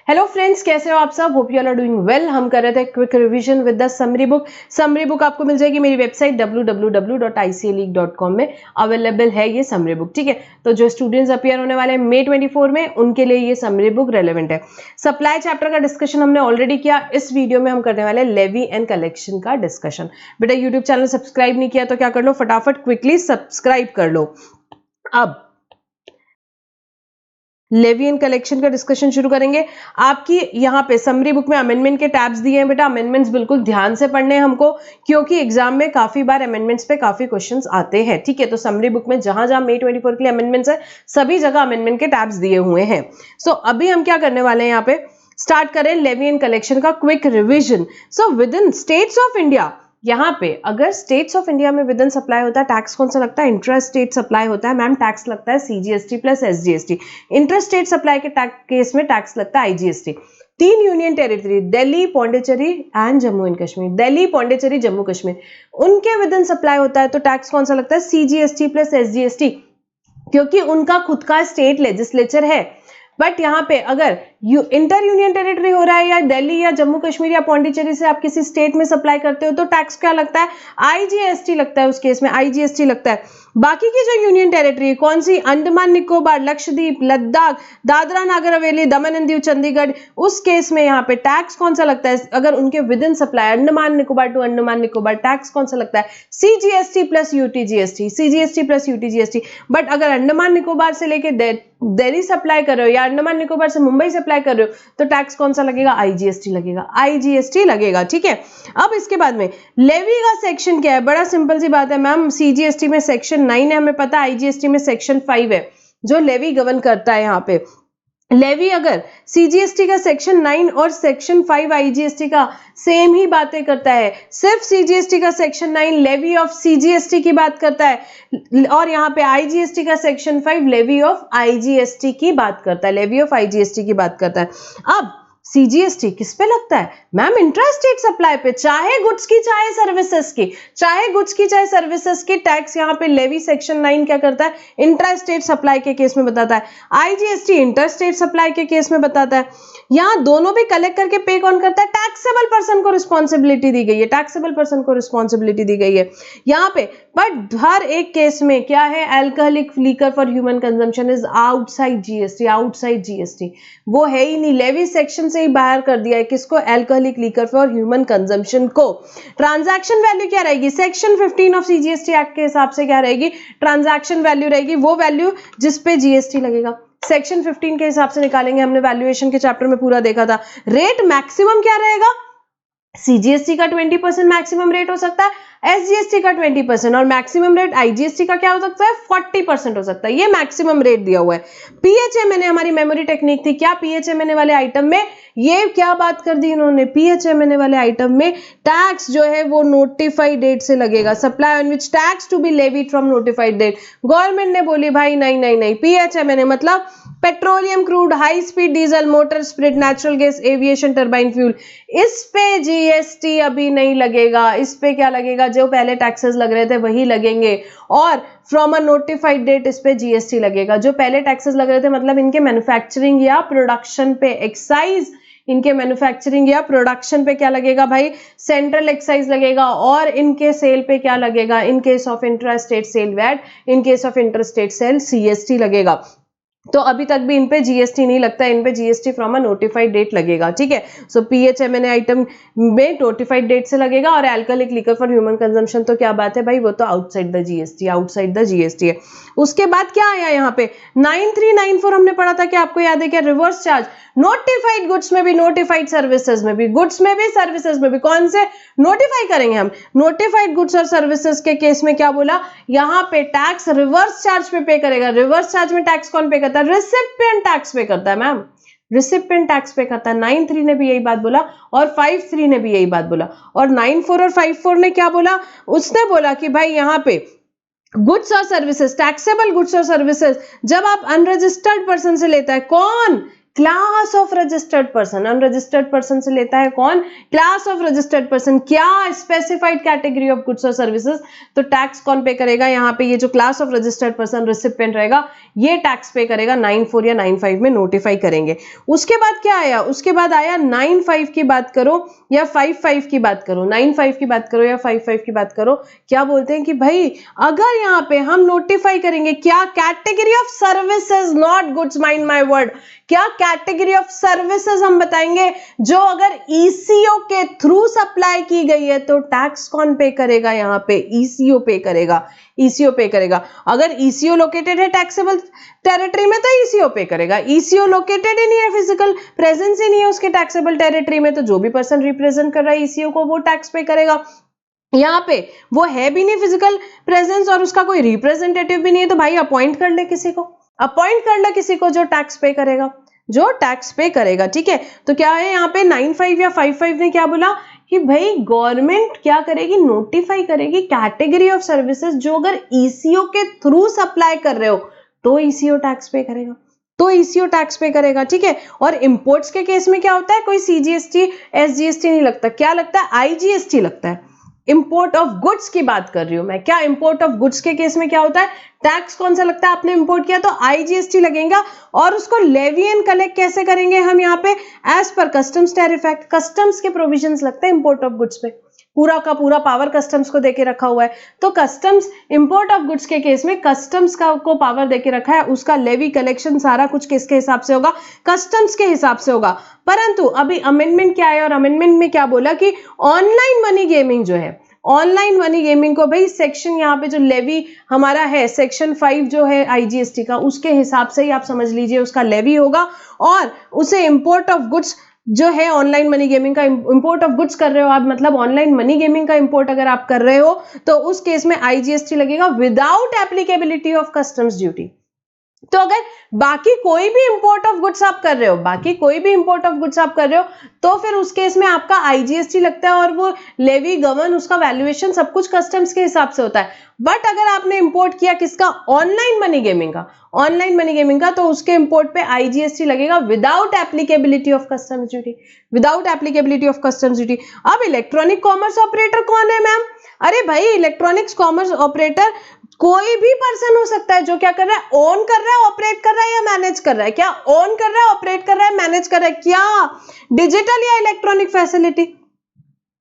Hello friends, कैसे हो आप सब? Hope you are doing well. हम कर रहे थे quick revision with the summary book. Summary book आपको मिल जाएगी मेरी वेबसाइट www.icleague.com में अवेलेबल है ये समरी बुक। ठीक है, तो जो स्टूडेंट्स अपीयर होने वाले हैं मई 24 में, उनके लिए ये समरी बुक रेलेवेंट है। सप्लाई चैप्टर का डिस्कशन हमने ऑलरेडी किया। इस वीडियो में हम करने वाले लेवी एंड कलेक्शन का डिस्कशन। बेटा यूट्यूब चैनल सब्सक्राइब नहीं किया तो क्या कर लो, फटाफट क्विकली सब्सक्राइब कर लो। अब लेवी एंड कलेक्शन का डिस्कशन शुरू करेंगे। आपकी यहाँ पे समरी बुक में अमेंडमेंट के टैब्स दिए हैं बेटा। अमेंडमेंट्स बिल्कुल ध्यान से पढ़ने हैं हमको, क्योंकि एग्जाम में काफी बार अमेंडमेंट्स पे काफी क्वेश्चंस आते हैं। ठीक है, तो समरी बुक में जहां जहां मई 24 के लिए अमेंडमेंट्स है, सभी जगह अमेंडमेंट के टैब्स दिए हुए हैं। अभी हम क्या करने वाले हैं, यहाँ पे स्टार्ट करें लेवी एंड कलेक्शन का quick revision. With in states of India, यहाँ पे अगर स्टेट्स ऑफ इंडिया में विद इन सप्लाई होता है, टैक्स कौन सा लगता है? इंट्रा स्टेट सप्लाई होता है मैम। टैक्स लगता है CGST plus SGST. Inter state supply के केस में टैक्स लगता है IGST. 3 union territory Delhi, Pondicherry and Jammu and Kashmir, Delhi, Pondicherry, Jammu Kashmir, उनके विद इन सप्लाई होता है तो टैक्स कौन सा लगता है? सीजीएसटी प्लस एसजीएसटी, क्योंकि उनका खुद का स्टेट लेजिस्लेचर है। बट यहाँ पे अगर इंटर यूनियन टेरिटरी हो रहा है, या दिल्ली या जम्मू कश्मीर या पौंडीचेरी से आप किसी स्टेट में सप्लाई करते हो, तो टैक्स क्या लगता है? आईजीएसटी लगता है। उस केस में आईजीएसटी लगता है। बाकी की जो यूनियन टेरिटरी है, कौन सी? अंडमान निकोबार, लक्षद्वीप, लद्दाख, दादरा नागर हवेली, दमन एंड दीव, चंडीगढ़, उस केस में यहाँ पे टैक्स कौन सा लगता है? अगर उनके within supply Andaman Nicobar to Andaman Nicobar, tax कौन सा लगता है? CGST plus UTGST, CGST plus UTGST. But अगर अंडमान निकोबार से लेके दिल्ली सप्लाई कर रहे हो, या अंडमान निकोबार से मुंबई सप्लाई कर रहे हो, तो टैक्स कौन सा लगेगा? आईजीएसटी लगेगा, आईजीएसटी लगेगा। ठीक है, अब इसके बाद में लेवी का सेक्शन क्या है? बड़ा सिंपल सी बात है मैम। सीजीएसटी में सेक्शन 9 है, हमें पता है। आईजीएसटी में सेक्शन 5 है, जो लेवी गवर्न करता है। यहाँ पे लेवी अगर सीजीएसटी का सेक्शन 9 और सेक्शन 5 आईजीएसटी का सेम ही बातें करता है, सिर्फ सीजीएसटी का सेक्शन 9 लेवी ऑफ सीजीएसटी की बात करता है, और यहाँ पे आईजीएसटी का सेक्शन 5 लेवी ऑफ आईजीएसटी की बात करता है, लेवी ऑफ आईजीएसटी की बात करता है। अब सीजीएसटी किस पे लगता है मैम? इंट्रा स्टेट सप्लाई पे, चाहे गुड्स की चाहे सर्विसेज की, चाहे गुड्स की चाहे सर्विसेज की टैक्स यहाँ पे लेवी सेक्शन 9 क्या करता है? इंट्रा स्टेट सप्लाई के केस में बताता है। आईजीएसटी इंटर स्टेट सप्लाई के केस में बताता है। यहाँ दोनों भी कलेक्ट करके पे कौन करता है? टैक्सेबल पर्सन को रिस्पॉन्सिबिलिटी दी गई है, टैक्सेबल पर्सन को रिस्पॉन्सिबिलिटी दी गई है यहाँ पे। बट हर एक केस में क्या है? Alcoholic liquor for human consumption is outside GST, outside GST, वो है ही नहीं। लेवी सेक्शन से ही बाहर कर दिया है किसको? Alcoholic liquor for human consumption को। ट्रांजैक्शन वैल्यू क्या रहेगी? सेक्शन 15 ऑफ सीजीएसटी एक्ट के हिसाब से क्या रहेगी? ट्रांजैक्शन वैल्यू रहेगी, वो वैल्यू जिसपे जीएसटी लगेगा। सेक्शन 15 के हिसाब से निकालेंगे, हमने वैल्यूएशन के चैप्टर में पूरा देखा था। रेट मैक्सिमम क्या रहेगा? सीजीएसटी का 20% मैक्सिमम रेट हो सकता है, एसजीएसटी का 20%, और मैक्सिमम रेट आईजीएसटी का क्या हो सकता है? 40% हो सकता है। ये मैक्सिमम रेट दिया हुआ है। पीएचएमएनए हमारी मेमोरी टेक्निक थी। क्या पीएचएमएनए वाले आइटम में ये क्या बात कर दी इन्होंने? पीएचएमएनए वाले आइटम में टैक्स जो है वो नोटिफाइड डेट से लगेगा। Supply on which tax to be levied from notified date. Government ने बोली भाई नहीं नहीं नहीं, पीएचएमएनए मतलब petroleum crude, high speed diesel, motor spirit, natural gas, aviation turbine fuel, इस पे जीएसटी अभी नहीं लगेगा। इस पे क्या लगेगा? जो पहले टैक्सेस लग रहे थे वही लगेंगे, और फ्रॉम अ नोटिफाइड डेट इस पे जीएसटी लगेगा। जो पहले टैक्सेस लग रहे थे मतलब इनके मैन्युफैक्चरिंग या प्रोडक्शन पे एक्साइज, इनके मैन्युफैक्चरिंग या प्रोडक्शन पे क्या लगेगा भाई? सेंट्रल एक्साइज लगेगा। और इनके सेल पे क्या लगेगा? In case of intra state sale VAT, in case of inter state sale CST लगेगा। तो अभी तक भी इन पे जीएसटी नहीं लगता है, इन पे GST from a notified date लगेगा। ठीक है, सो पीएचएमएनए आइटम में नोटिफाइड डेट से लगेगा, और alcoholic liquor for human consumption तो क्या बात है भाई, वो तो outside the GST, outside the GST है। उसके बाद क्या आया यहाँ पे? 9394 हमने पढ़ा था, क्या आपको याद है क्या? Reverse charge. नोटिफाइड गुड्स में भी, नोटिफाइड सर्विसेज में भी, गुड्स में भी सर्विसेज में भी, कौन से नोटिफाई करेंगे हम? नोटिफाइड गुड्स और सर्विसेज के केस में क्या बोला? यहाँ पे टैक्स रिवर्स चार्ज पे करेगा। रिवर्स चार्ज में टैक्स कौन पे करता है? रिसिपिएंट टैक्स पे करता है मैम, रिसिपिएंट टैक्स पे करता है। 93 ने भी यही बात बोला, और 53 ने भी यही बात बोला, और 94 और 54 ने क्या बोला? उसने बोला कि भाई यहाँ पे गुड्स और सर्विसेज, टैक्सेबल गुड्स और सर्विसेज जब आप अनरजिस्टर्ड पर्सन से लेता है, कौन? Class of registered person, unregistered person से लेता है कौन, क्लास ऑफ रजिस्टर्ड पर्सन, क्या स्पेसिफाइड कैटेगरी ऑफ गुड्स और सर्विसेज, तो टैक्स कौन पे करेगा, यहाँ पे ये जो class of registered person recipient रहेगा ये टैक्स पे करेगा, 94 या 95 में नोटिफाई करेंगे। उसके बाद क्या आया, उसके बाद आया 95 की बात करो या 55 की बात करो, 95 की बात करो या 55 की बात करो, क्या बोलते हैं कि भाई अगर यहाँ पे हम नोटिफाई करेंगे क्या, category of services not goods, mind my word, क्या कैटेगरी ऑफ सर्विसेज हम बताएंगे जो अगर ईसीओ के थ्रू सप्लाई की गई है तो टैक्स कौन पे करेगा, यहाँ पे ईसीओ पे करेगा, ईसीओ पे करेगा। अगर ईसीओ लोकेटेड है टैक्सेबल टेरिटरी में तो ईसीओ पे करेगा, ईसीओ लोकेटेड ही नहीं है, फिजिकल प्रेजेंस ही नहीं है उसके टैक्सेबल टेरिटरी में, तो जो भी पर्सन रिप्रेजेंट कर रहा है ईसीओ को वो टैक्स पे करेगा। यहाँ पे वो है भी नहीं फिजिकल प्रेजेंस और उसका कोई रिप्रेजेंटेटिव भी नहीं है, तो भाई अपॉइंट कर ले किसी को, अपॉइंट कर ले किसी को जो टैक्स पे करेगा, जो टैक्स पे करेगा, ठीक है। तो क्या है यहाँ पे 95 या 55 ने क्या बोला कि भाई गवर्नमेंट क्या करेगी, नोटिफाई करेगी कैटेगरी ऑफ सर्विसेज जो अगर ईसीओ के थ्रू सप्लाई कर रहे हो तो ईसीओ टैक्स पे करेगा, तो ईसीओ टैक्स पे करेगा, ठीक है। और इंपोर्ट्स के केस में क्या होता है, कोई सीजीएसटी एसजीएसटी नहीं लगता, क्या लगता है, आईजीएसटी लगता है। इंपोर्ट ऑफ गुड्स की बात कर रही हूं मैं, क्या इंपोर्ट ऑफ गुड्स के केस में क्या होता है, टैक्स कौन सा लगता है, आपने इंपोर्ट किया तो आईजीएसटी लगेगा, और उसको लेवी एंड कलेक्ट कैसे करेंगे हम यहाँ पे, एज पर कस्टम्स टैरिफ एक्ट, कस्टम्स के प्रोविजंस लगते हैं इंपोर्ट ऑफ गुड्स पे, पूरा का पूरा पावर कस्टम्स को देके रखा हुआ है, तो कस्टम्स इंपोर्ट ऑफ गुड्स के केस में कस्टम्स का को पावर देके रखा है, उसका लेवी कलेक्शन सारा कुछ किसके हिसाब से होगा, कस्टम्स के हिसाब से होगा। परंतु अभी अमेंडमेंट क्या है, और अमेंडमेंट में क्या बोला कि ऑनलाइन मनी गेमिंग जो है, ऑनलाइन मनी गेमिंग को भाई सेक्शन यहाँ पे जो लेवी हमारा है सेक्शन 5 जो है आईजीएसटी का, उसके हिसाब से ही आप समझ लीजिए उसका लेवी होगा, और उसे इंपोर्ट ऑफ गुड्स जो है ऑनलाइन मनी गेमिंग का इंपोर्ट ऑफ गुड्स कर रहे हो आप, मतलब ऑनलाइन मनी गेमिंग का इंपोर्ट अगर आप कर रहे हो तो उस केस में आईजीएसटी लगेगा without applicability of customs duty. तो अगर बाकी कोई भी इंपोर्ट ऑफ गुड्स आप कर रहे हो, बाकी कोई भी इंपोर्ट ऑफ गुड्स आप कर रहे हो तो फिर उस केस में आपका आईजीएसटी लगता है, और वो लेवी गवर्न उसका वैल्यूएशन सब कुछ कस्टम्स के हिसाब से होता है। बट अगर आपने इंपोर्ट किया किसका, ऑनलाइन मनी गेमिंग का, ऑनलाइन मनी गेमिंग का, तो उसके इंपोर्ट पे आईजीएसटी लगेगा without applicability of customs duty, without applicability of customs duty. अब इलेक्ट्रॉनिक कॉमर्स ऑपरेटर कौन है मैम, अरे भाई इलेक्ट्रॉनिक्स कॉमर्स ऑपरेटर कोई भी पर्सन हो सकता है जो क्या कर रहा है, ओन कर रहा है, ऑपरेट कर रहा है या मैनेज कर रहा है, क्या ओन कर रहा है, ऑपरेट कर रहा है, मैनेज कर रहा है, क्या डिजिटल या इलेक्ट्रॉनिक फैसिलिटी,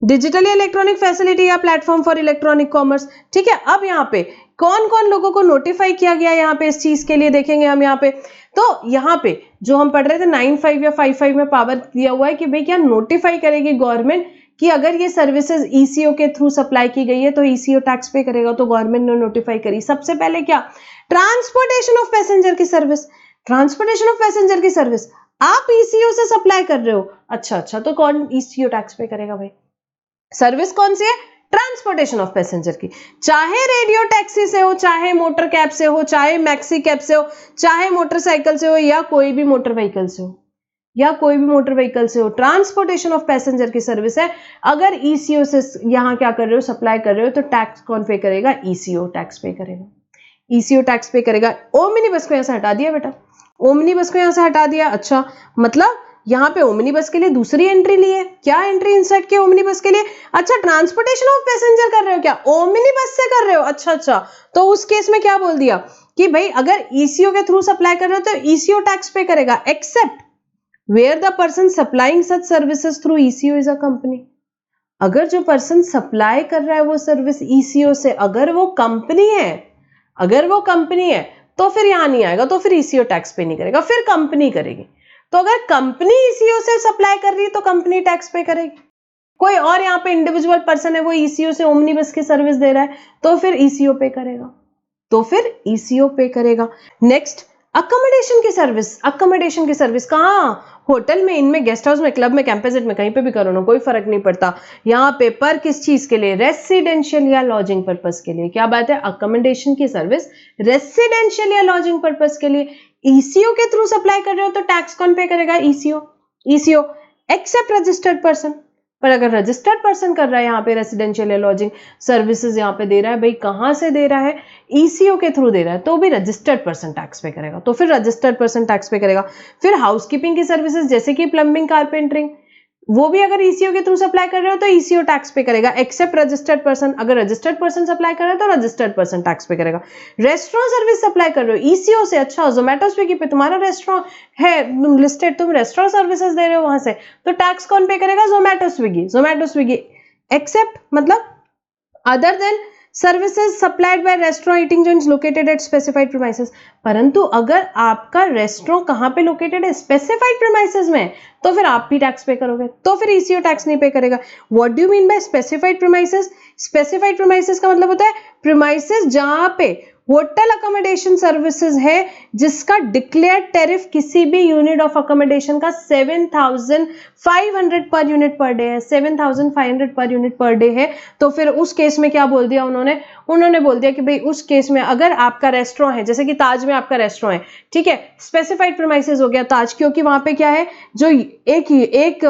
डिजिटल या इलेक्ट्रॉनिक फैसिलिटी या प्लेटफॉर्म फॉर इलेक्ट्रॉनिक कॉमर्स, ठीक है। अब यहाँ पे कौन कौन लोगों को नोटिफाई किया गया यहाँ पे इस चीज के लिए देखेंगे हम यहाँ पे, तो यहाँ पे जो हम पढ़ रहे थे 95 या 55 में पावर दिया हुआ है कि भाई क्या नोटिफाई करेगी गवर्नमेंट कि अगर ये सर्विसेज ईसीओ के थ्रू सप्लाई की गई है तो ईसीओ टैक्स पे करेगा, तो गवर्नमेंट ने नोटिफाई करी। सबसे पहले क्या, ट्रांसपोर्टेशन ऑफ पैसेंजर की सर्विस, ट्रांसपोर्टेशन ऑफ पैसेंजर की सर्विस आप ईसीओ से सप्लाई कर रहे हो, अच्छा तो कौन ईसीओ टैक्स पे करेगा भाई, सर्विस कौन सी है, ट्रांसपोर्टेशन ऑफ पैसेंजर की, चाहे रेडियो टैक्सी से हो, चाहे मोटर कैब से हो, चाहे मैक्सी कैब से हो, चाहे मोटरसाइकिल से हो, या कोई भी मोटर व्हीकल से हो, या कोई भी मोटर व्हीकल से हो, ट्रांसपोर्टेशन ऑफ पैसेंजर की सर्विस है। अगर ईसीओ से यहां क्या कर रहे हो, सप्लाई कर रहे हो, तो टैक्स कौन पे करेगा, ईसीओ टैक्स पे करेगा, ईसीओ टैक्स पे करेगा। ओमनी बस को यहां से हटा दिया बेटा, ओमनी बस को यहां से हटा दिया, अच्छा मतलब यहाँ पे ओमनी बस के लिए दूसरी एंट्री ली है, क्या एंट्री इंसर्ट की ओमनी बस के लिए, अच्छा ट्रांसपोर्टेशन ऑफ पैसेंजर कर रहे हो, क्या ओमनी बस से कर रहे हो, अच्छा तो उस केस में क्या बोल दिया कि भाई अगर ईसीओ के थ्रू सप्लाई कर रहे हो तो ईसीओ टैक्स पे करेगा, accept where the person supplying such services through ECO is a company। अगर जो पर्सन सप्लाई कर रहा है वो सर्विस ECO से, अगर वो कंपनी है, अगर वो कंपनी है तो फिर यहां नहीं आएगा, तो फिर ECO टैक्स पे नहीं करेगा, फिर कंपनी करेगी। तो अगर कंपनी ECO से सप्लाई कर रही है तो कंपनी टैक्स पे करेगी, कोई और यहाँ पे इंडिविजुअल पर्सन है वो ECO से ओमनी बस की सर्विस दे रहा है तो फिर ECO पे करेगा, तो फिर ECO पे करेगा। नेक्स्ट अकोमोडेशन की सर्विस, अकोमोडेशन की सर्विस कहाँ, होटल में, इनमें, गेस्ट हाउस में, क्लब में, कैंपस में, कहीं पे भी करो ना, कोई फर्क नहीं पड़ता। यहाँ पे पर किस चीज के लिए, रेसिडेंशियल या लॉजिंग पर्पस के लिए, क्या बात है, अकोमोडेशन की सर्विस रेसिडेंशियल या लॉजिंग पर्पस के लिए ईसीओ के थ्रू सप्लाई कर रहे हो तो टैक्स कौन पे करेगा, ECO, ECO except registered person, पर अगर रजिस्टर्ड पर्सन कर रहा है यहाँ पे रेसिडेंशियल या लॉजिंग सर्विसेज यहाँ पे दे रहा है, भाई कहाँ से दे रहा है, ईसीओ के थ्रू दे रहा है, तो भी रजिस्टर्ड पर्सन टैक्स पे करेगा, तो फिर रजिस्टर्ड पर्सन टैक्स पे करेगा। फिर हाउसकीपिंग की सर्विसेज जैसे कि प्लम्बिंग, कारपेंटरिंग, वो भी अगर ईसीओ के थ्रू सप्लाई कर रहे हो तो ईसीओ टैक्स पे करेगा, एक्सेप्ट रजिस्टर्ड पर्सन। अगर रजिस्टर्ड पर्सन सप्लाई कर रहे हो तो रजिस्टर्ड पर्सन टैक्स पे करेगा। रेस्टोरेंट सर्विस सप्लाई कर रहे हो ईसीओ से, अच्छा जोमेटो स्विगी पे तुम्हारा रेस्टोरेंट है लिस्टेड, तुम रेस्टोरेंट सर्विसेज दे रहे हो वहां से, तो टैक्स कौन पे करेगा, जोमेटो स्विगी। एक्सेप्ट मतलब other than services supplied by restaurant eating joints located at specified premises. परंतु अगर आपका रेस्टोरेंट कहां पे लोकेटेड है, स्पेसिफाइड प्रीमाइसेस में, तो फिर आप भी टैक्स पे करोगे, तो फिर ईसीओ टैक्स नहीं पे करेगा। What do you mean by specified premises? Specified premises का मतलब होता है प्रीमाइसेस जहां पे होटल अकोमोडेशन सर्विसेज है जिसका डिक्लेयर्ड टैरिफ किसी भी यूनिट ऑफ अकोमोडेशन का 7,500 पर यूनिट पर डे है, 7,500 पर यूनिट पर डे है। तो फिर उस केस में क्या बोल दिया उन्होंने बोल दिया कि भाई उस केस में अगर आपका रेस्टोरेंट है, जैसे कि ताज में आपका रेस्टोरेंट है, ठीक है, स्पेसिफाइड प्रीमाइसेस हो गया ताज, क्योंकि वहां पे क्या है, जो एक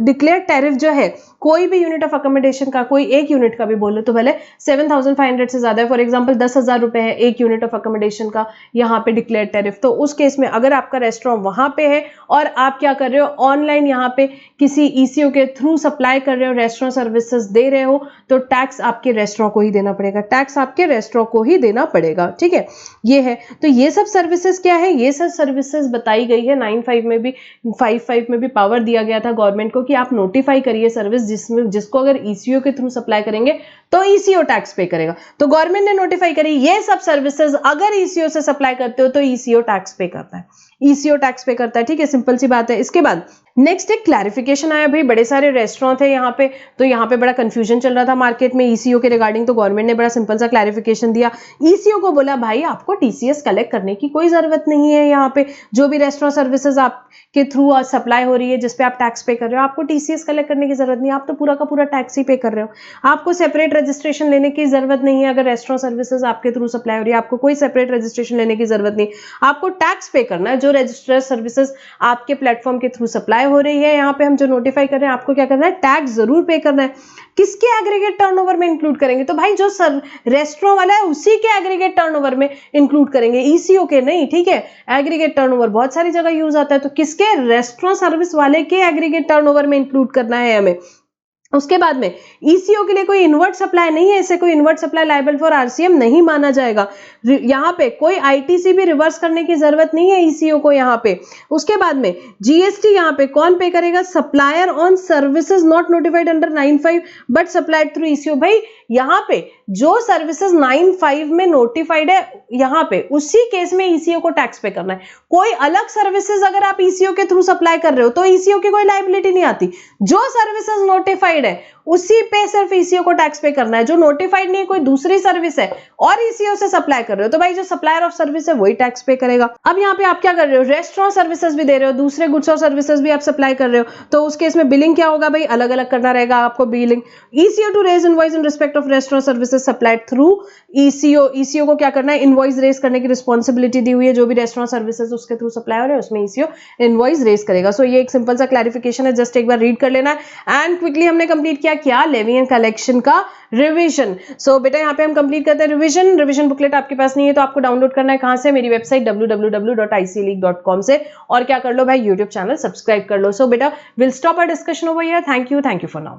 डिक्लेयर्ड टैरिफ जो है कोई भी यूनिट ऑफ अकोमोडेशन का, कोई एक यूनिट का भी बोलो तो भले 7,500 से ज्यादा है, फॉर एग्जांपल 10,000 रुपए है एक यूनिट ऑफ अकोमोडेशन का यहाँ पे डिक्लेयर टैरिफ, तो उस केस में अगर आपका रेस्टोरेंट वहां पे है और आप क्या कर रहे हो, ऑनलाइन यहाँ पे किसी ईसीओ के थ्रू सप्लाई कर रहे हो, रेस्टोरेंट सर्विसेज दे रहे हो, तो टैक्स आपके रेस्टोरेंट को ही देना पड़ेगा, टैक्स आपके रेस्टोरेंट को ही देना पड़ेगा, ठीक है, ये है। तो ये सब सर्विसेज क्या है, ये सब सर्विसेज बताई गई है 9(5) में भी, 5(5) में भी पावर दिया गया था गवर्नमेंट को कि आप नोटिफाई करिए सर्विस जिसको अगर ईसीओ के थ्रू सप्लाई करेंगे तो ईसीओ टैक्स पे करेगा। तो गवर्नमेंट ने नोटिफाई करी ये सब सर्विसेज अगर ईसीओ से सप्लाई करते हो तो ईसीओ टैक्स पे करता है, ईसीओ टैक्स पे करता है, ठीक है, सिंपल सी बात है। इसके बाद नेक्स्ट एक क्लैरिफिकेशन आया, भाई बड़े सारे रेस्टोरेंट थे यहाँ पे, तो यहाँ पे बड़ा कंफ्यूजन चल रहा था मार्केट में ईसीओ के रिगार्डिंग, तो गवर्नमेंट ने बड़ा सिंपल सा क्लैरिफिकेशन दिया, ईसीओ को बोला भाई आपको टीसीएस कलेक्ट करने की कोई जरूरत नहीं है, यहाँ पे जो भी रेस्टोरेंट सर्विसेज आपके थ्रू सप्लाई हो रही है जिसपे आप टैक्स पे कर रहे हो, आपको टीसीएस कलेक्ट करने की जरूरत नहीं है, आप तो पूरा का पूरा टैक्स ही पे कर रहे हो, आपको सेपरेट रजिस्ट्रेशन लेने की जरूरत नहीं है। अगर रेस्टोरेंट सर्विसेज आपके थ्रू सप्लाई हो रही है आपको कोई सेपरेट रजिस्ट्रेशन लेने की जरूरत नहीं, आपको टैक्स पे करना है। जो रजिस्टर्ड सर्विसेज आपके प्लेटफॉर्म के थ्रू सप्लाई हो रही है, यहाँ पे हम जो नोटिफाई कर रहे हैं, आपको क्या करना है, टैक्स जरूर पे करना है। किसके एग्रीगेट टर्नओवर में इंक्लूड करेंगे, तो भाई जो रेस्टोरेंट वाला है उसी के एग्रीगेट टर्नओवर में इंक्लूड करेंगे, ईसीओ के नहीं, ठीक है। एग्रीगेट टर्नओवर बहुत सारी जगह यूज आता है, तो किसके, रेस्टोरेंट सर्विस वाले के एग्रीगेट टर्नओवर में इंक्लूड करना है हमें। उसके बाद में ईसीओ के लिए कोई इनवर्ट सप्लाई नहीं है, इसे कोई inward supply liable for RCM नहीं माना जाएगा, यहाँ पे कोई आईटीसी भी रिवर्स करने की जरूरत नहीं है ईसीओ को यहाँ पे। उसके बाद में जीएसटी यहाँ पे कौन पे करेगा, supplier on services not notified under 9(5) but supplied through eco. भाई यहाँ पे जो सर्विसेज 9(5) में नोटिफाइड है यहाँ पे उसी केस में ईसीओ को टैक्स पे करना है। कोई अलग सर्विसेज अगर आप ईसीओ के थ्रू सप्लाई कर रहे हो तो ईसीओ की कोई लायबिलिटी नहीं आती, जो सर्विसेज नोटिफाइड है उसी पे सिर्फ ईसीओ को टैक्स पे करना है। जो नोटिफाइड नहीं, कोई दूसरी सर्विस है और ईसीओ से सप्लाई कर रहे हो तो भाई जो सप्लायर ऑफ सर्विस है वही टैक्स पे करेगा। अब यहाँ पे आप क्या कर रहे हो, रेस्टोरेंट सर्विसेज भी दे रहे हो, दूसरे गुड्स और सर्विसेज भी आप सप्लाई कर रहे हो, तो उस केस में बिलिंग क्या होगा, भाई अलग अलग करना रहेगा आपको billing. ECO to raise invoice in respect of restaurant services supplied through ECO, ECO को क्या करना है, इनवॉइस रेज करने की रिस्पॉन्सिबिलिटी दी हुई है, जो भी रेस्टोरेंट सर्विसेज उसके थ्रू सप्लाई हो रहे हैं उसमें ईसीओ इनवॉइस रेज करेगा। सो ये एक सिंपल सा क्लैरिफिकेशन है, जस्ट एक बार रीड कर लेना है। एंड क्विकली हमने कंप्लीट किया क्या, लेवी एंड कलेक्शन का रिवीजन। सो बेटा यहाँ पे हम कंप्लीट करते हैं रिवीजन बुकलेट आपके पास नहीं है तो आपको डाउनलोड करना है कहां से, मेरी वेबसाइट www.icleague.com से, और क्या कर लो भाई, यूट्यूब चैनल सब्सक्राइब कर लो। सो बेटा will stop our discussion over here, thank you for now.